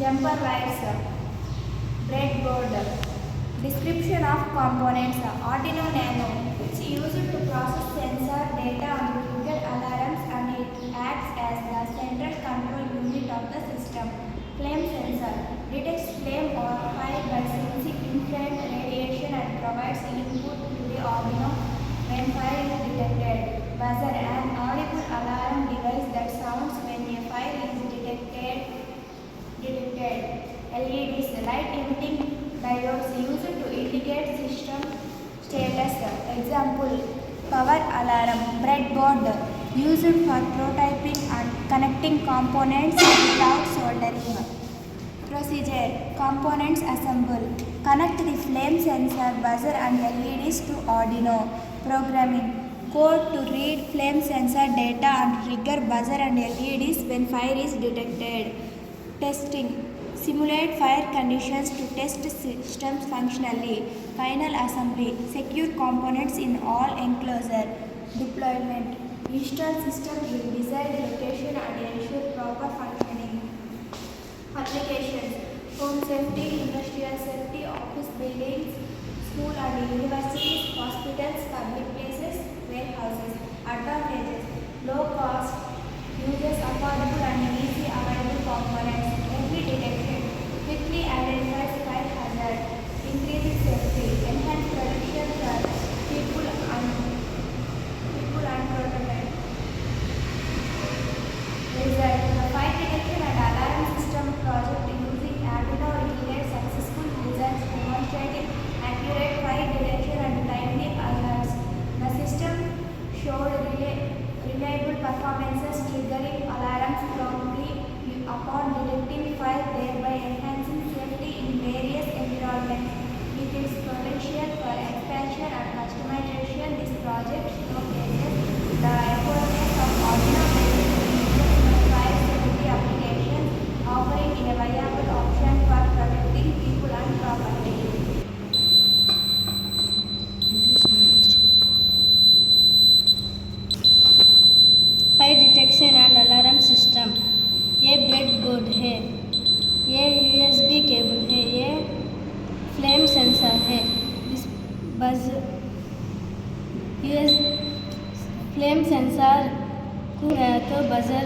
jumper wires, breadboard. Description of components. Arduino Nano. It's used to process sensor data and trigger alarms, and it acts as the central control unit of the system. Flame sensor. Detects flame or fire by sensing infrared radiation and provides input to the Arduino when fire is detected. Buzzer. An audible alarm device that sounds when a fire is detected. LEDs, light emitting diodes used to indicate system status. Example, power alarm, breadboard used for prototyping and connecting components without soldering. Procedure, components assemble, connect the flame sensor, buzzer and LEDs to Arduino. Programming, code to read flame sensor data and trigger buzzer and LEDs when fire is detected. Testing, simulate fire conditions to test systems functionally. Final assembly, secure components in all enclosure. Deployment, install system in desired location and ensure proper functioning. Applications, home safety, industrial safety, office buildings, school and universities, hospitals, public places, warehouses. Advantages, low cost, uses affordable and easy available components, early detection, quickly identifies fire hazard, increases safety, enhanced protection for people and prototype. Result, the fire detection and alarm system project using Arduino yielded successful results demonstrating accurate fire detection and timely alerts. The system showed reliable performances, triggering alarms promptly upon detecting fire, thereby enhancing safety in various environments. With its potential for expansion and customization, this project showcases the effortlessness of Arduino-based solutions for fire safety applications, offering a viable option for protecting people and property. Fire detection and alarm system. ये breadboard है, ये USB cable है, ये flame sensor है, इस flame sensor को तो buzzer